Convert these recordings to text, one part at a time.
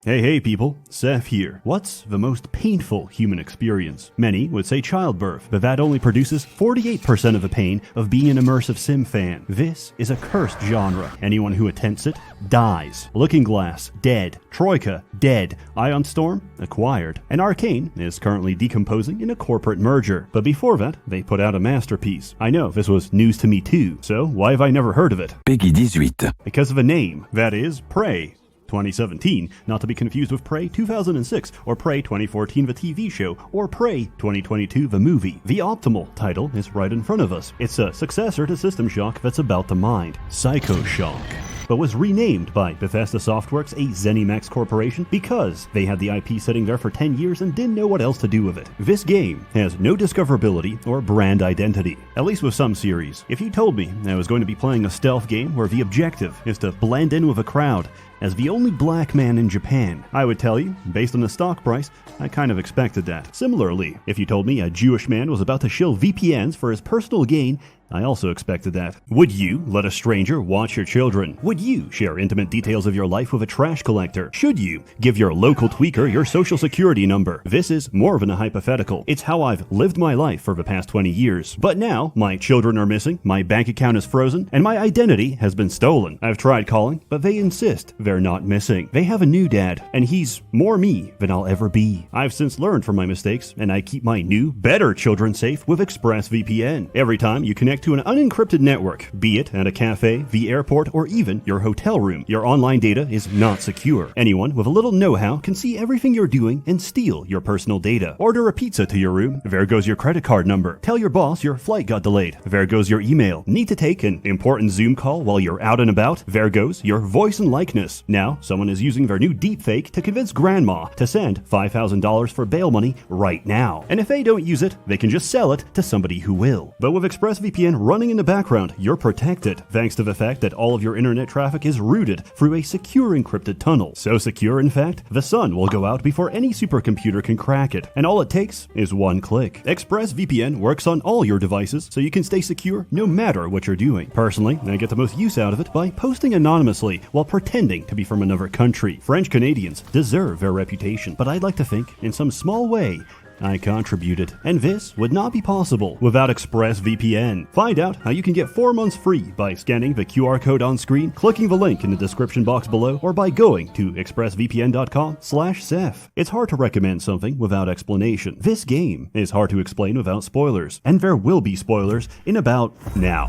Hey people, Sseth here. What's the most painful human experience? Many would say childbirth, but that only produces 48% of the pain of being an immersive sim fan. This is a cursed genre. Anyone who attempts it dies. Looking Glass, dead. Troika, dead. Ion Storm, acquired. And Arcane is currently decomposing in a corporate merger. But before that, they put out a masterpiece. I know, this was news to me too, so why have I never heard of it? Peggy 18. Because of a name, that is, Prey. 2017, not to be confused with Prey 2006, or Prey 2014 the TV show, or Prey 2022 the movie. The optimal title is right in front of us. It's a successor to System Shock that's about to mind, Psycho Shock, but was renamed by Bethesda Softworks, a ZeniMax corporation, because they had the IP sitting there for 10 years and didn't know what else to do with it. This game has no discoverability or brand identity, at least with some series. If you told me I was going to be playing a stealth game where the objective is to blend in with a crowd, as the only black man in Japan, I would tell you, based on the stock price, I kind of expected that. Similarly, if you told me a Jewish man was about to shill VPNs for his personal gain, I also expected that. Would you let a stranger watch your children? Would you share intimate details of your life with a trash collector? Should you give your local tweaker your social security number? This is more than a hypothetical. It's how I've lived my life for the past 20 years. But now, my children are missing, my bank account is frozen, and my identity has been stolen. I've tried calling, but they insist they're not missing. They have a new dad, and he's more me than I'll ever be. I've since learned from my mistakes, and I keep my new, better children safe with ExpressVPN. Every time you connect to an unencrypted network, be it at a cafe, the airport, or even your hotel room, your online data is not secure. Anyone with a little know-how can see everything you're doing and steal your personal data. Order a pizza to your room, there goes your credit card number. Tell your boss your flight got delayed, there goes your email. Need to take an important Zoom call while you're out and about, there goes your voice and likeness. Now, someone is using their new deepfake to convince grandma to send $5,000 for bail money right now. And if they don't use it, they can just sell it to somebody who will. But with ExpressVPN running in the background, you're protected, thanks to the fact that all of your internet traffic is routed through a secure encrypted tunnel. So secure, in fact, the sun will go out before any supercomputer can crack it. And all it takes is one click. ExpressVPN works on all your devices, so you can stay secure no matter what you're doing. Personally, I get the most use out of it by posting anonymously while pretending to be from another country. French Canadians deserve their reputation, but I'd like to think, in some small way, I contributed. And this would not be possible without ExpressVPN. Find out how you can get 4 months free by scanning the QR code on screen, clicking the link in the description box below, or by going to expressvpn.com/Sseth. It's hard to recommend something without explanation. This game is hard to explain without spoilers, and there will be spoilers in about now.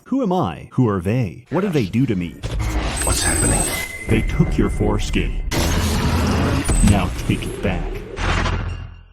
Who am I? Who are they? What did they do to me? What's happening? They took your foreskin. Now take it back.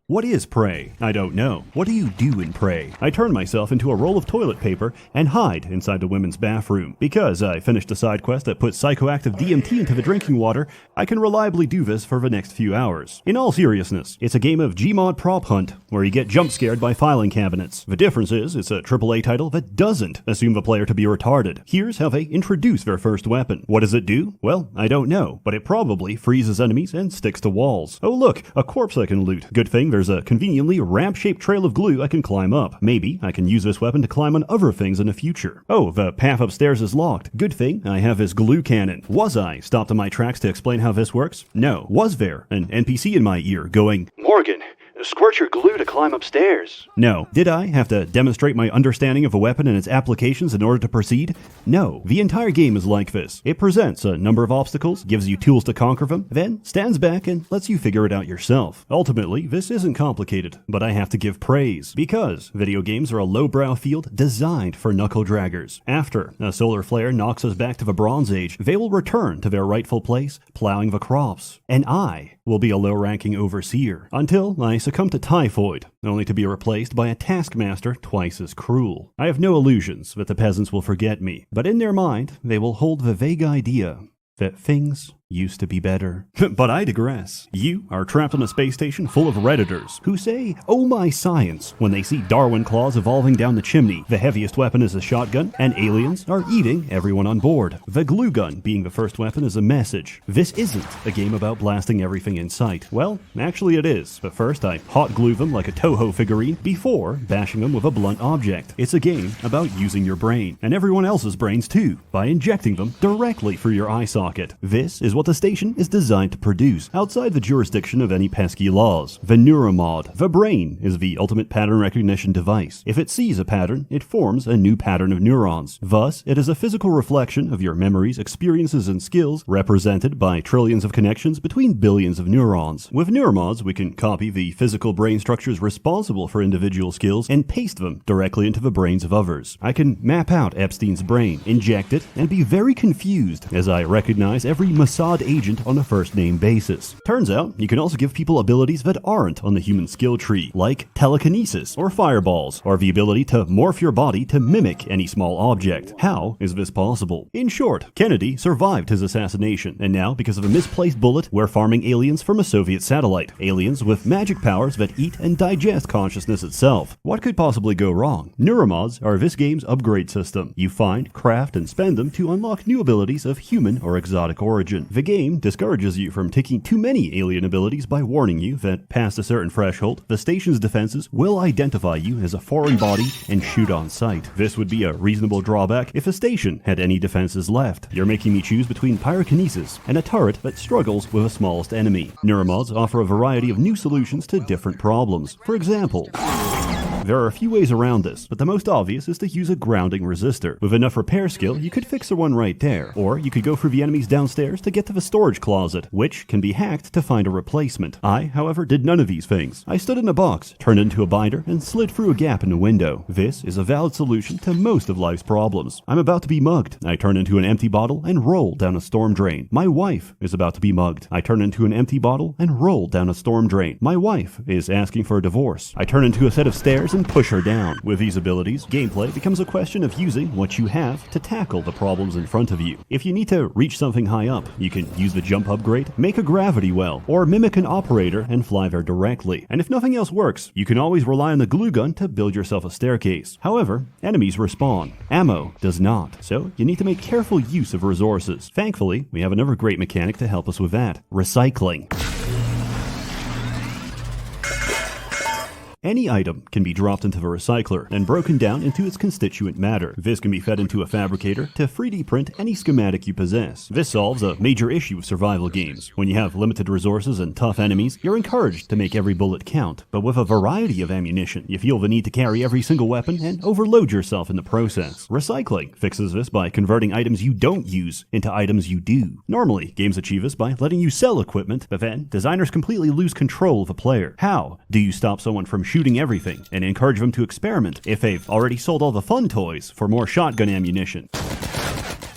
What is Prey? I don't know. What do you do in Prey? I turn myself into a roll of toilet paper and hide inside the women's bathroom. Because I finished a side quest that puts psychoactive DMT into the drinking water, I can reliably do this for the next few hours. In all seriousness, it's a game of Gmod prop hunt, where you get jump scared by filing cabinets. The difference is, it's a AAA title that doesn't assume the player to be retarded. Here's how they introduce their first weapon. What does it do? Well, I don't know, but it probably freezes enemies and sticks to walls. Oh look, a corpse I can loot. Good thing there's a conveniently ramp-shaped trail of glue I can climb up. Maybe I can use this weapon to climb on other things in the future. Oh, the path upstairs is locked. Good thing I have this glue cannon. Was I stopped in my tracks to explain how this works? No. Was there an NPC in my ear going, "Morgan, squirt your glue to climb upstairs"? No. Did I have to demonstrate my understanding of a weapon and its applications in order to proceed? No. The entire game is like this. It presents a number of obstacles, gives you tools to conquer them, then stands back and lets you figure it out yourself. Ultimately, this isn't complicated, but I have to give praise, because video games are a lowbrow field designed for knuckle draggers. After a solar flare knocks us back to the Bronze Age, they will return to their rightful place, plowing the crops. And I will be a low-ranking overseer, until I succumb to typhoid, only to be replaced by a taskmaster twice as cruel. I have no illusions that the peasants will forget me, but in their mind, they will hold the vague idea that things used to be better. But I digress. You are trapped on a space station full of Redditors who say, "Oh my science," when they see Darwin claws evolving down the chimney, the heaviest weapon is a shotgun, and aliens are eating everyone on board. The glue gun being the first weapon is a message. This isn't a game about blasting everything in sight. Well, actually it is, but first I hot glue them like a Toho figurine before bashing them with a blunt object. It's a game about using your brain, and everyone else's brains too, by injecting them directly through your eye socket. This is what the station is designed to produce, outside the jurisdiction of any pesky laws. The neuromod. The brain is the ultimate pattern recognition device. If it sees a pattern, it forms a new pattern of neurons. Thus, it is a physical reflection of your memories, experiences, and skills, represented by trillions of connections between billions of neurons. With neuromods, we can copy the physical brain structures responsible for individual skills and paste them directly into the brains of others. I can map out Epstein's brain, inject it, and be very confused as I recognize every Mossad agent on a first-name basis. Turns out, you can also give people abilities that aren't on the human skill tree, like telekinesis, or fireballs, or the ability to morph your body to mimic any small object. How is this possible? In short, Kennedy survived his assassination, and now, because of a misplaced bullet, we're farming aliens from a Soviet satellite. Aliens with magic powers that eat and digest consciousness itself. What could possibly go wrong? Neuromods are this game's upgrade system. You find, craft, and spend them to unlock new abilities of human or exotic origin. The game discourages you from taking too many alien abilities by warning you that past a certain threshold, the station's defenses will identify you as a foreign body and shoot on sight. This would be a reasonable drawback if the station had any defenses left. You're making me choose between pyrokinesis and a turret that struggles with the smallest enemy. Neuromods offer a variety of new solutions to different problems. For example, there are a few ways around this, but the most obvious is to use a grounding resistor. With enough repair skill, you could fix the one right there. Or you could go through the enemies downstairs to get to the storage closet, which can be hacked to find a replacement. I, however, did none of these things. I stood in a box, turned into a binder, and slid through a gap in the window. This is a valid solution to most of life's problems. I'm about to be mugged. I turn into an empty bottle and roll down a storm drain. My wife is about to be mugged. I turn into an empty bottle and roll down a storm drain. My wife is asking for a divorce. I turn into a set of stairs and push her down. With these abilities, gameplay becomes a question of using what you have to tackle the problems in front of you. If you need to reach something high up, you can use the jump upgrade, make a gravity well, or mimic an operator and fly there directly. And if nothing else works, you can always rely on the glue gun to build yourself a staircase. However, enemies respawn. Ammo does not, so you need to make careful use of resources. Thankfully, we have another great mechanic to help us with that: recycling. Any item can be dropped into the recycler and broken down into its constituent matter. This can be fed into a fabricator to 3D print any schematic you possess. This solves a major issue with survival games. When you have limited resources and tough enemies, you're encouraged to make every bullet count. But with a variety of ammunition, you feel the need to carry every single weapon and overload yourself in the process. Recycling fixes this by converting items you don't use into items you do. Normally, games achieve this by letting you sell equipment, but then designers completely lose control of the player. How do you stop someone from shooting everything and encourage them to experiment if they've already sold all the fun toys for more shotgun ammunition?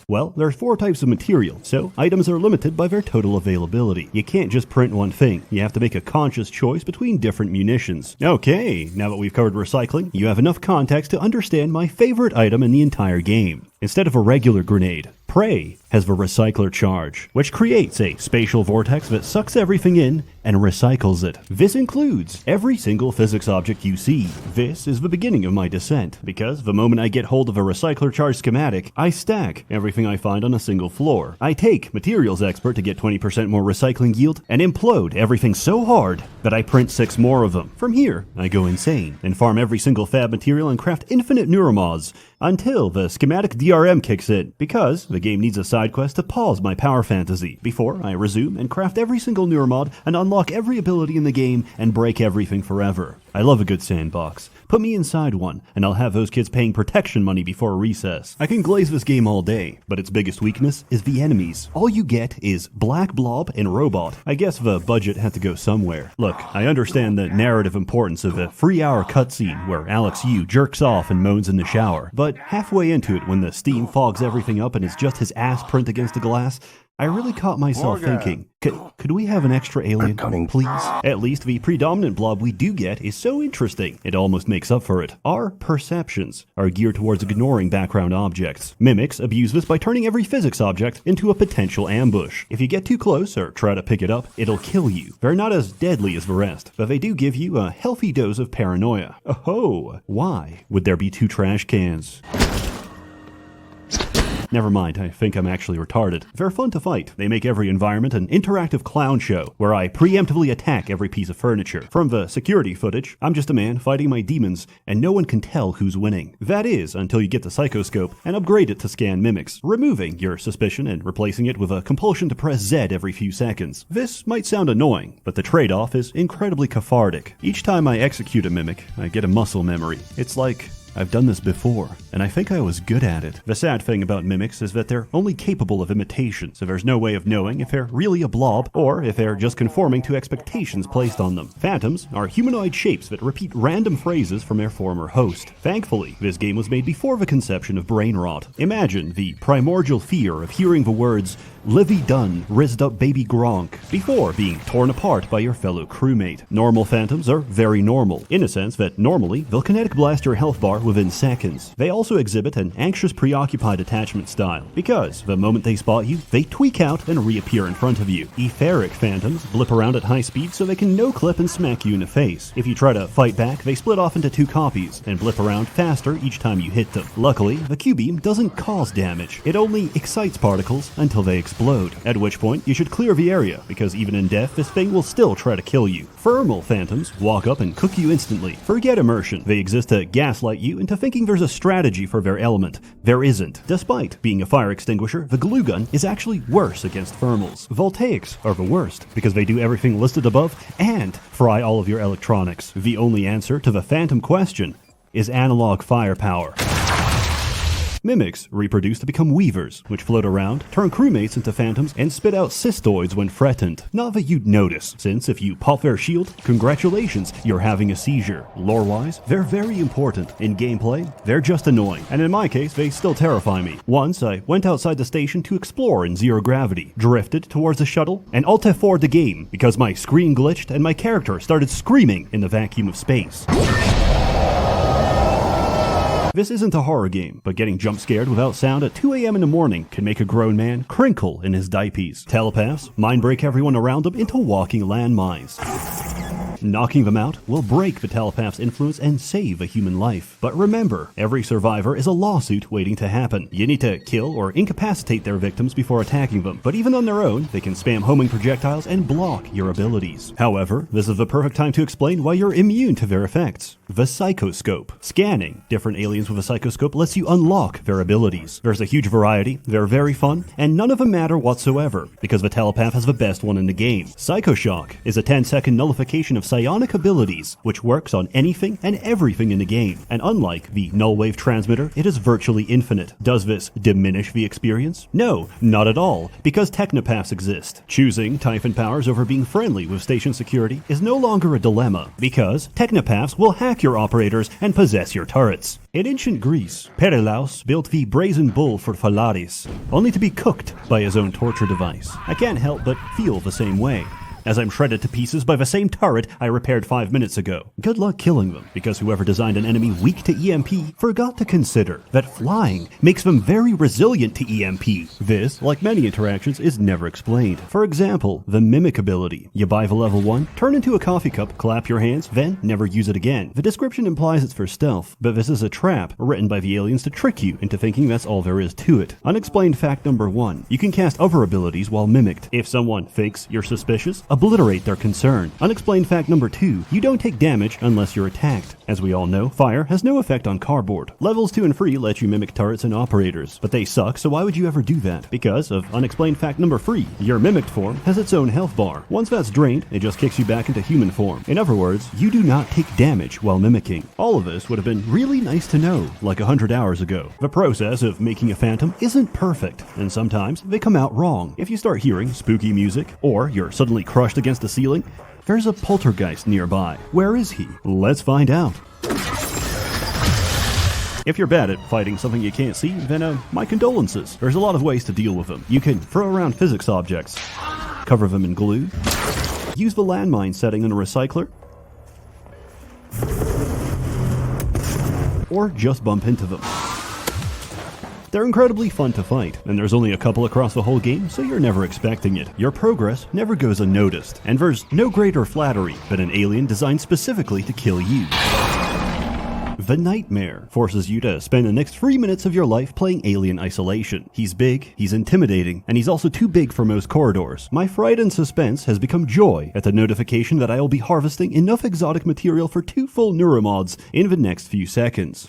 Well, there's 4 types of material, so items are limited by their total availability. You can't just print one thing. You have to make a conscious choice between different munitions. Okay, now that we've covered recycling, you have enough context to understand my favorite item in the entire game. Instead of a regular grenade, Prey has the recycler charge, which creates a spatial vortex that sucks everything in and recycles it. This includes every single physics object you see. This is the beginning of my descent, because the moment I get hold of a recycler charge schematic, I stack everything I find on a single floor. I take Materials Expert to get 20% more recycling yield, and implode everything so hard that I print 6 more of them. From here, I go insane, and farm every single fab material and craft infinite neuromods, until the schematic DRM kicks in, because the game needs a side quest to pause my power fantasy before I resume and craft every single neuromod and unlock every ability in the game and break everything forever. I love a good sandbox. Put me inside one, and I'll have those kids paying protection money before recess. I can glaze this game all day, but its biggest weakness is the enemies. All you get is Black Blob and Robot. I guess the budget had to go somewhere. Look, I understand the narrative importance of a 3-hour cutscene where Alex Yu jerks off and moans in the shower, but halfway into it, when the steam fogs everything up and it's just his ass print against the glass, I really caught myself thinking, could we have an extra alien, please? At least the predominant blob we do get is so interesting, it almost makes up for it. Our perceptions are geared towards ignoring background objects. Mimics abuse this by turning every physics object into a potential ambush. If you get too close or try to pick it up, it'll kill you. They're not as deadly as the rest, but they do give you a healthy dose of paranoia. Oh, why would there be 2 trash cans? Never mind, I think I'm actually retarded. They're fun to fight. They make every environment an interactive clown show, where I preemptively attack every piece of furniture. From the security footage, I'm just a man fighting my demons, and no one can tell who's winning. That is, until you get the psychoscope and upgrade it to scan mimics, removing your suspicion and replacing it with a compulsion to press Z every few seconds. This might sound annoying, but the trade-off is incredibly cathartic. Each time I execute a mimic, I get a muscle memory. It's like I've done this before, and I think I was good at it. The sad thing about mimics is that they're only capable of imitation, so there's no way of knowing if they're really a blob or if they're just conforming to expectations placed on them. Phantoms are humanoid shapes that repeat random phrases from their former host. Thankfully, this game was made before the conception of brain rot. Imagine the primordial fear of hearing the words Livy Dunne, rizzed up baby gronk, before being torn apart by your fellow crewmate. Normal phantoms are very normal, in a sense that normally they'll kinetic blast your health bar within seconds. They also exhibit an anxious, preoccupied attachment style, because the moment they spot you, they tweak out and reappear in front of you. Etheric phantoms blip around at high speed so they can no-clip and smack you in the face. If you try to fight back, they split off into 2 copies and blip around faster each time you hit them. Luckily, the Q-beam doesn't cause damage. It only excites particles until they explode, at which point you should clear the area, because even in death, this thing will still try to kill you. Thermal phantoms walk up and cook you instantly. Forget immersion. They exist to gaslight you into thinking there's a strategy for their element. There isn't. Despite being a fire extinguisher, the glue gun is actually worse against thermals. Voltaics are the worst, because they do everything listed above and fry all of your electronics. The only answer to the phantom question is analog firepower. Mimics reproduce to become weavers, which float around, turn crewmates into phantoms, and spit out cystoids when threatened. Not that you'd notice, since if you pop their shield, congratulations, you're having a seizure. Lore-wise, they're very important. In gameplay, they're just annoying, and in my case, they still terrify me. Once, I went outside the station to explore in zero gravity, drifted towards the shuttle, and alt-F4'd the game, because my screen glitched and my character started screaming in the vacuum of space. This isn't a horror game, but getting jump scared without sound at 2 a.m. in the morning can make a grown man crinkle in his diapers. Telepaths mind break everyone around them into walking landmines. Knocking them out will break the telepath's influence and save a human life. But remember, every survivor is a lawsuit waiting to happen. You need to kill or incapacitate their victims before attacking them. But even on their own, they can spam homing projectiles and block your abilities. However, this is the perfect time to explain why you're immune to their effects. The psychoscope. Scanning different aliens with a psychoscope lets you unlock their abilities. There's a huge variety, they're very fun, and none of them matter whatsoever, because the telepath has the best one in the game. Psychoshock is a 10-second nullification of psionic abilities, which works on anything and everything in the game, and unlike the null wave transmitter, it is virtually infinite. Does this diminish the experience? No, not at all, because technopaths exist. Choosing Typhon powers over being friendly with station security is no longer a dilemma, because technopaths will hack your operators and possess your turrets. In ancient Greece, Pericles built the brazen bull for Phalaris, only to be cooked by his own torture device. I can't help but feel the same way, as I'm shredded to pieces by the same turret I repaired 5 minutes ago. Good luck killing them, because whoever designed an enemy weak to EMP forgot to consider that flying makes them very resilient to EMP. This, like many interactions, is never explained. For example, the mimic ability. You buy the level 1, turn into a coffee cup, clap your hands, then never use it again. The description implies it's for stealth, but this is a trap written by the aliens to trick you into thinking that's all there is to it. Unexplained fact number 1. You can cast other abilities while mimicked. If someone thinks you're suspicious, obliterate their concern. Unexplained fact number 2, you don't take damage unless you're attacked. As we all know, fire has no effect on cardboard. Levels 2 and 3 let you mimic turrets and operators, but they suck, so why would you ever do that? Because of unexplained fact number 3, your mimicked form has its own health bar. Once that's drained, it just kicks you back into human form. In other words, you do not take damage while mimicking. All of this would have been really nice to know, like 100 hours ago. The process of making a phantom isn't perfect, and sometimes they come out wrong. If you start hearing spooky music, or you're suddenly crushed against the ceiling, there's a poltergeist nearby. Where is he? Let's find out. If you're bad at fighting something you can't see, then my condolences. There's a lot of ways to deal with them. You can throw around physics objects, cover them in glue, use the landmine setting in a recycler, or just bump into them. They're incredibly fun to fight, and there's only a couple across the whole game, so you're never expecting it. Your progress never goes unnoticed, and there's no greater flattery than an alien designed specifically to kill you. The Nightmare forces you to spend the next 3 minutes of your life playing Alien Isolation. He's big, he's intimidating, and he's also too big for most corridors. My fright and suspense has become joy at the notification that I will be harvesting enough exotic material for 2 full neuromods in the next few seconds.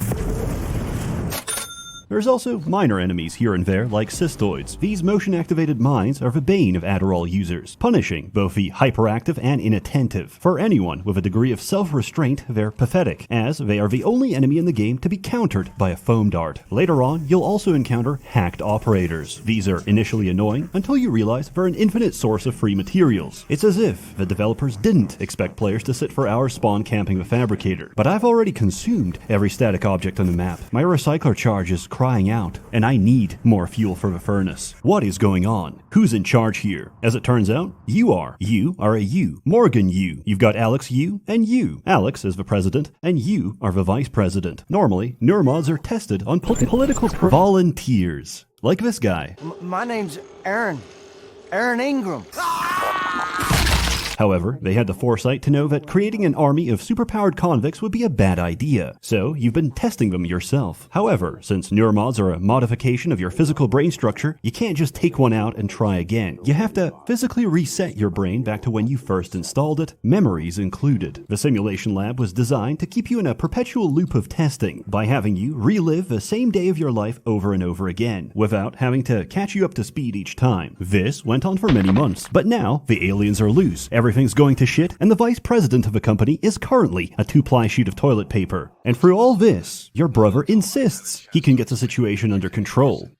There's also minor enemies here and there, like cystoids. These motion-activated mines are the bane of Adderall users, punishing both the hyperactive and inattentive. For anyone with a degree of self-restraint, they're pathetic, as they are the only enemy in the game to be countered by a foam dart. Later on, you'll also encounter hacked operators. These are initially annoying until you realize they're an infinite source of free materials. It's as if the developers didn't expect players to sit for hours spawn camping the fabricator. But I've already consumed every static object on the map. My recycler charge is crying out, and I need more fuel for the furnace. What is going on? Who's in charge here? As it turns out, you are. You are a you. Morgan you. You've got Alex you and you. Alex is the president, and you are the vice president. Normally, neuromods are tested on political volunteers. Like this guy. My name's Aaron Ingram. However, they had the foresight to know that creating an army of superpowered convicts would be a bad idea, so you've been testing them yourself. However, since neuromods are a modification of your physical brain structure, you can't just take one out and try again. You have to physically reset your brain back to when you first installed it, memories included. The simulation lab was designed to keep you in a perpetual loop of testing by having you relive the same day of your life over and over again, without having to catch you up to speed each time. This went on for many months, but now the aliens are loose. Everything's going to shit, and the vice president of the company is currently a 2-ply sheet of toilet paper. And through all this, your brother insists he can get the situation under control.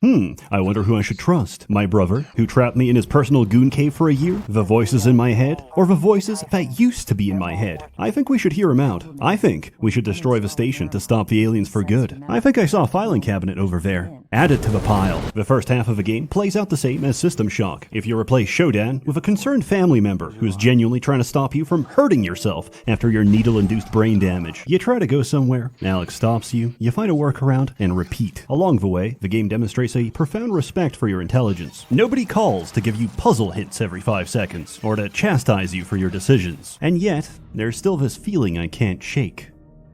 I wonder who I should trust. My brother, who trapped me in his personal goon cave for a year? The voices in my head? Or the voices that used to be in my head? I think we should hear him out. I think we should destroy the station to stop the aliens for good. I think I saw a filing cabinet over there. Add it to the pile. The first half of the game plays out the same as System Shock. If you replace Shodan with a concerned family member who is genuinely trying to stop you from hurting yourself after your needle-induced brain damage. You try to go somewhere, Alex stops you, you find a workaround, and repeat. Along the way, the game demonstrates a profound respect for your intelligence. Nobody calls to give you puzzle hints every 5 seconds, or to chastise you for your decisions. And yet, there's still this feeling I can't shake.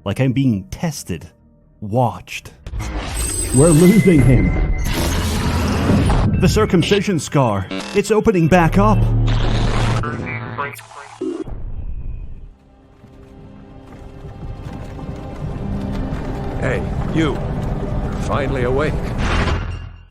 Like I'm being tested. Watched. We're losing him. The circumcision scar. It's opening back up. Hey, you. You're finally awake.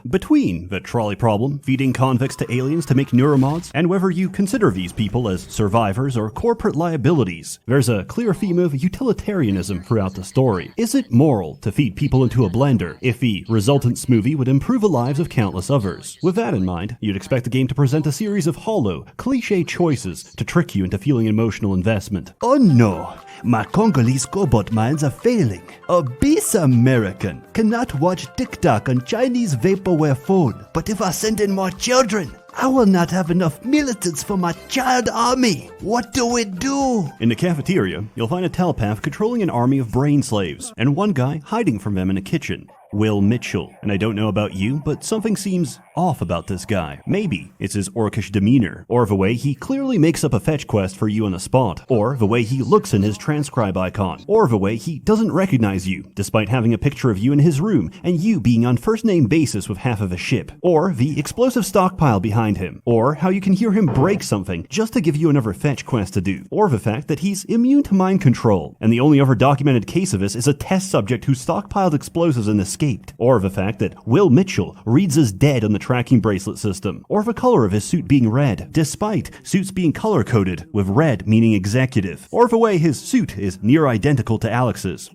Between the trolley problem, feeding convicts to aliens to make neuromods, and whether you consider these people as survivors or corporate liabilities, there's a clear theme of utilitarianism throughout the story. Is it moral to feed people into a blender if the resultant smoothie would improve the lives of countless others? With that in mind, you'd expect the game to present a series of hollow, cliché choices to trick you into feeling emotional investment. Oh no! My Congolese cobalt minds are failing. Obese American cannot watch TikTok on Chinese vaporware phone. But if I send in more children, I will not have enough militants for my child army. What do we do? In the cafeteria, you'll find a telepath controlling an army of brain slaves, and one guy hiding from them in a kitchen. Will Mitchell. And I don't know about you, but something seems off about this guy. Maybe it's his orcish demeanor, or the way he clearly makes up a fetch quest for you on the spot, or the way he looks in his transcribe icon, or the way he doesn't recognize you, despite having a picture of you in his room, and you being on first-name basis with half of a ship, or the explosive stockpile behind him, or how you can hear him break something just to give you another fetch quest to do, or the fact that he's immune to mind control, and the only other documented case of this is a test subject who stockpiled explosives and escaped, or the fact that Will Mitchell reads as dead on the tracking bracelet system, or the color of his suit being red, despite suits being color-coded with red meaning executive, or the way his suit is near identical to Alex's.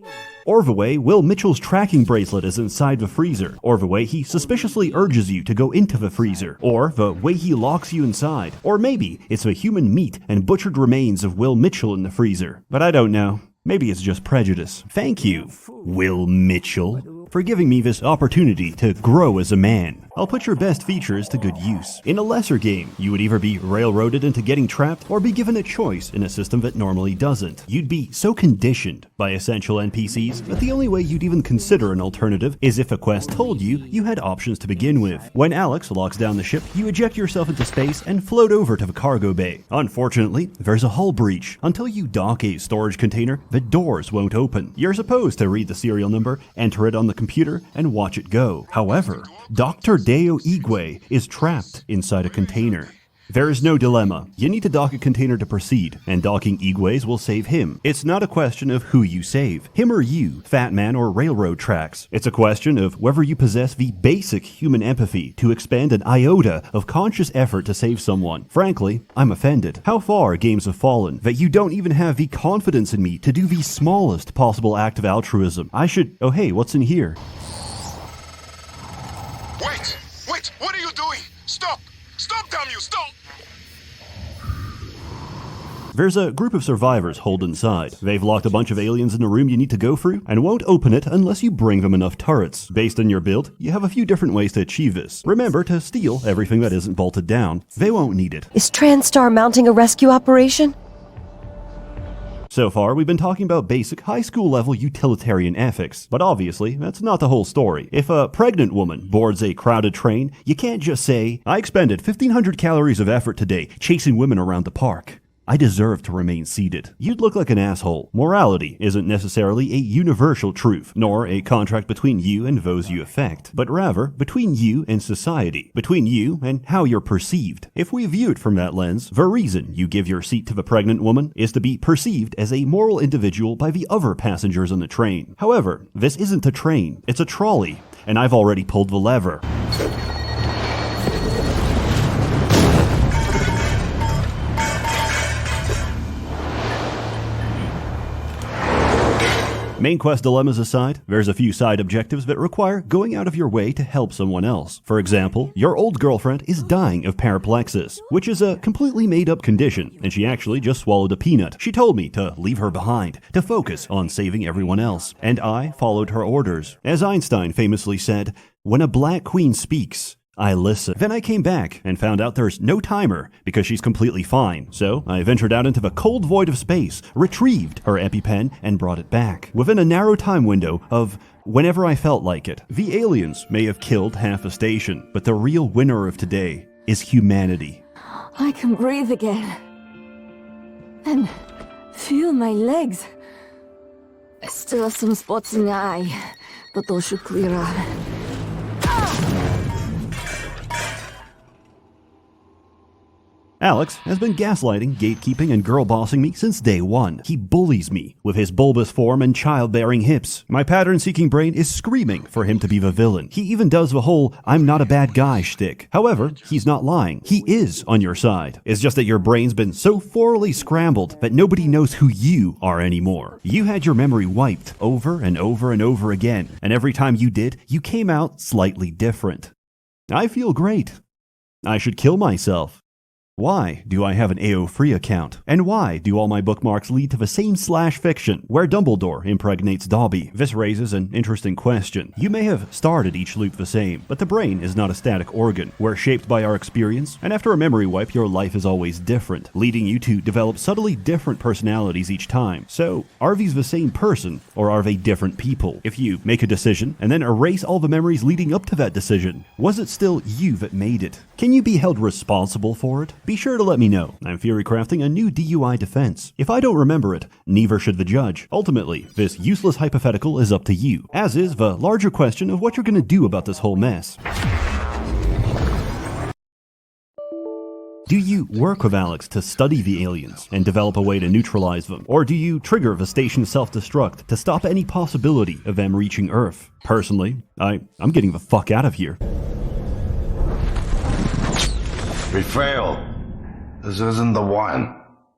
Or the way Will Mitchell's tracking bracelet is inside the freezer, or the way he suspiciously urges you to go into the freezer, or the way he locks you inside, or maybe it's the human meat and butchered remains of Will Mitchell in the freezer. But I don't know. Maybe it's just prejudice. Thank you, Will Mitchell. for giving me this opportunity to grow as a man. I'll put your best features to good use. In a lesser game, you would either be railroaded into getting trapped or be given a choice in a system that normally doesn't. You'd be so conditioned by essential NPCs that the only way you'd even consider an alternative is if a quest told you you had options to begin with. When Alex locks down the ship, you eject yourself into space and float over to the cargo bay. Unfortunately, there's a hull breach. Until you dock a storage container, the doors won't open. You're supposed to read the serial number, enter it on the computer, and watch it go. However, Dr. Deo Igwe is trapped inside a container. There is no dilemma. You need to dock a container to proceed, and docking Igwe's will save him. It's not a question of who you save, him or you, Fat Man or railroad tracks. It's a question of whether you possess the basic human empathy to expend an iota of conscious effort to save someone. Frankly, I'm offended. How far games have fallen that you don't even have the confidence in me to do the smallest possible act of altruism. I should... Oh hey, what's in here? Wait, what are you doing? Stop! Stop, damn you, stop! There's a group of survivors holed inside. They've locked a bunch of aliens in a room you need to go through and won't open it unless you bring them enough turrets. Based on your build, you have a few different ways to achieve this. Remember to steal everything that isn't bolted down. They won't need it. Is TranStar mounting a rescue operation? So far, we've been talking about basic high school level utilitarian ethics, but obviously, that's not the whole story. If a pregnant woman boards a crowded train, you can't just say, I expended 1,500 calories of effort today chasing women around the park. I deserve to remain seated. You'd look like an asshole. Morality isn't necessarily a universal truth, nor a contract between you and those you affect, but rather between you and society, between you and how you're perceived. If we view it from that lens, the reason you give your seat to the pregnant woman is to be perceived as a moral individual by the other passengers on the train. However, this isn't a train, it's a trolley, and I've already pulled the lever. Main quest dilemmas aside, there's a few side objectives that require going out of your way to help someone else. For example, your old girlfriend is dying of paraplexis, which is a completely made-up condition, and she actually just swallowed a peanut. She told me to leave her behind, to focus on saving everyone else, and I followed her orders. As Einstein famously said, "When a black queen speaks, I listen." Then I came back and found out there's no timer because she's completely fine. So I ventured out into the cold void of space, retrieved her EpiPen, and brought it back. Within a narrow time window of whenever I felt like it. The aliens may have killed half a station, but the real winner of today is humanity. I can breathe again. And feel my legs. I still have some spots in the eye, but those should clear up. Alex has been gaslighting, gatekeeping, and girl-bossing me since day one. He bullies me with his bulbous form and childbearing hips. My pattern-seeking brain is screaming for him to be the villain. He even does the whole "I'm not a bad guy" shtick. However, he's not lying. He is on your side. It's just that your brain's been so thoroughly scrambled that nobody knows who you are anymore. You had your memory wiped over and over and over again, and every time you did, you came out slightly different. I feel great. I should kill myself. Why do I have an AO free account? And why do all my bookmarks lead to the same /fiction where Dumbledore impregnates Dobby? This raises an interesting question. You may have started each loop the same, but the brain is not a static organ. We're shaped by our experience, and after a memory wipe, your life is always different, leading you to develop subtly different personalities each time. So, are these the same person, or are they different people? If you make a decision, and then erase all the memories leading up to that decision, was it still you that made it? Can you be held responsible for it? Be sure to let me know. I'm theory crafting a new DUI defense. If I don't remember it, neither should the judge. Ultimately, this useless hypothetical is up to you, as is the larger question of what you're going to do about this whole mess. Do you work with Alex to study the aliens and develop a way to neutralize them? Or do you trigger the station's self-destruct to stop any possibility of them reaching Earth? Personally, I'm getting the fuck out of here. We failed. This isn't the one.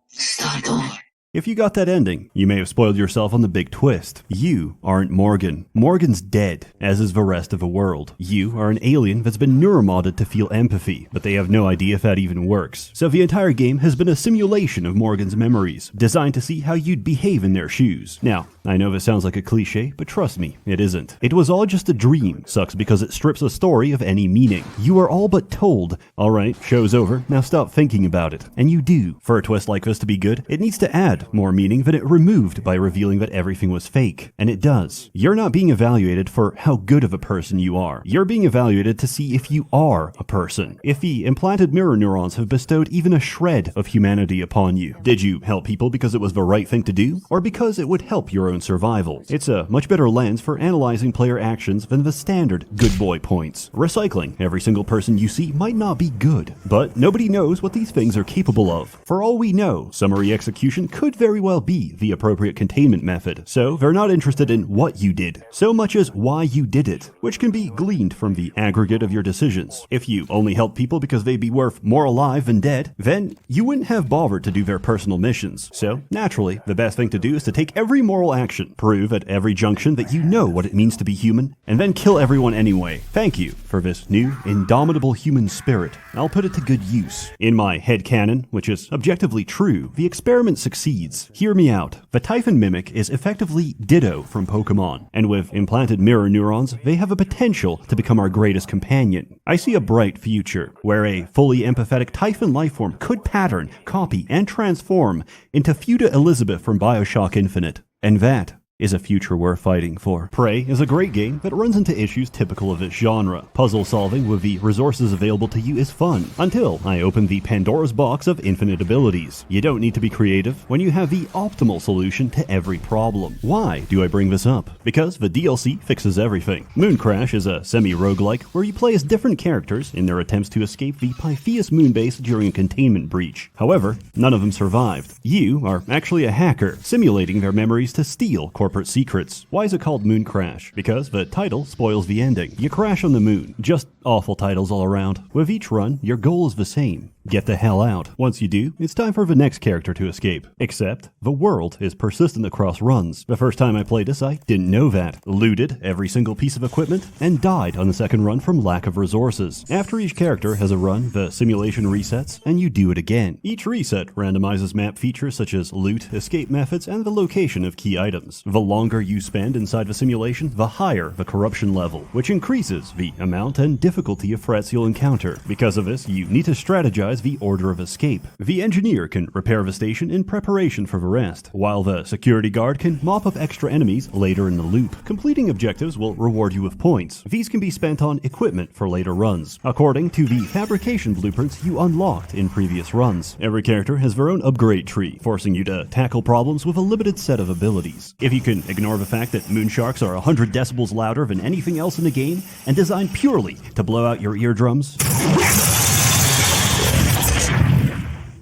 Start over. If you got that ending, you may have spoiled yourself on the big twist. You aren't Morgan. Morgan's dead, as is the rest of the world. You are an alien that's been neuromodded to feel empathy, but they have no idea if that even works. So the entire game has been a simulation of Morgan's memories, designed to see how you'd behave in their shoes. Now, I know this sounds like a cliche, but trust me, it isn't. It was all just a dream. Sucks because it strips a story of any meaning. You are all but told, alright, show's over, now stop thinking about it. And you do. For a twist like this to be good, it needs to add more meaning than it removed by revealing that everything was fake. And it does. You're not being evaluated for how good of a person you are. You're being evaluated to see if you are a person. If the implanted mirror neurons have bestowed even a shred of humanity upon you. Did you help people because it was the right thing to do? Or because it would help your own survival? It's a much better lens for analyzing player actions than the standard good boy points. Recycling every single person you see might not be good, but nobody knows what these things are capable of. For all we know, summary execution could very well be the appropriate containment method, so they're not interested in what you did, so much as why you did it, which can be gleaned from the aggregate of your decisions. If you only help people because they'd be worth more alive than dead, then you wouldn't have bothered to do their personal missions. So, naturally, the best thing to do is to take every moral action, prove at every junction that you know what it means to be human, and then kill everyone anyway. Thank you for this new, indomitable human spirit. I'll put it to good use. In my headcanon, which is objectively true, the experiment succeeds. Hear me out. The Typhon Mimic is effectively Ditto from Pokemon, and with implanted mirror neurons, they have a potential to become our greatest companion. I see a bright future, where a fully empathetic Typhon lifeform could pattern, copy, and transform into Fuda Elizabeth from Bioshock Infinite. And that is a future worth fighting for. Prey is a great game that runs into issues typical of its genre. Puzzle solving with the resources available to you is fun, until I open the Pandora's box of infinite abilities. You don't need to be creative when you have the optimal solution to every problem. Why do I bring this up? Because the DLC fixes everything. Moon Crash is a semi-roguelike where you play as different characters in their attempts to escape the Pythias moonbase during a containment breach. However, none of them survived. You are actually a hacker, simulating their memories to steal corporate secrets. Why is it called Moon Crash? Because the title spoils the ending. You crash on the moon. Just awful titles all around. With each run, your goal is the same. Get the hell out. Once you do, it's time for the next character to escape. Except, the world is persistent across runs. The first time I played this, I didn't know that. Looted every single piece of equipment, and died on the second run from lack of resources. After each character has a run, the simulation resets, and you do it again. Each reset randomizes map features such as loot, escape methods, and the location of key items. The longer you spend inside the simulation, the higher the corruption level, which increases the amount and difficulty of threats you'll encounter. Because of this, you need to strategize the order of escape. The engineer can repair the station in preparation for the rest, while the security guard can mop up extra enemies later in the loop. Completing objectives will reward you with points. These can be spent on equipment for later runs, according to the fabrication blueprints you unlocked in previous runs. Every character has their own upgrade tree, forcing you to tackle problems with a limited set of abilities. If you can ignore the fact that moonsharks are 100 decibels louder than anything else in the game, and designed purely to blow out your eardrums,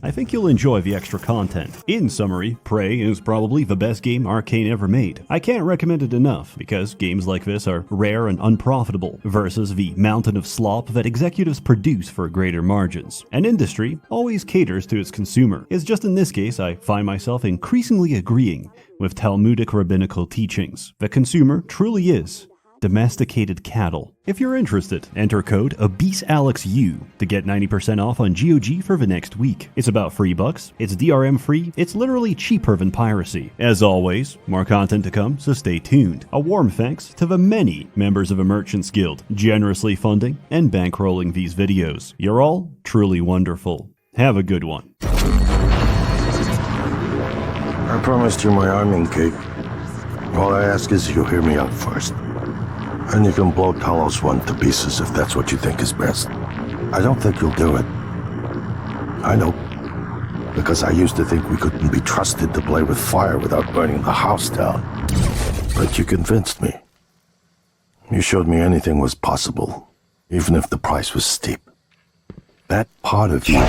I think you'll enjoy the extra content. In summary, Prey is probably the best game Arcane ever made. I can't recommend it enough, because games like this are rare and unprofitable, versus the mountain of slop that executives produce for greater margins. An industry always caters to its consumer. It's just in this case I find myself increasingly agreeing with Talmudic rabbinical teachings. The consumer truly is domesticated cattle. If you're interested, enter code ABYSSALEXU to get 90% off on GOG for the next week. It's about $3, it's DRM free, it's literally cheaper than piracy. As always, more content to come, so stay tuned. A warm thanks to the many members of the Merchants Guild generously funding and bankrolling these videos. You're all truly wonderful. Have a good one. I promised you my arming cake. All I ask is you hear me out first. And you can blow Talos 1 to pieces if that's what you think is best. I don't think you'll do it. I know. Because I used to think we couldn't be trusted to play with fire without burning the house down. But you convinced me. You showed me anything was possible, even if the price was steep. That part of you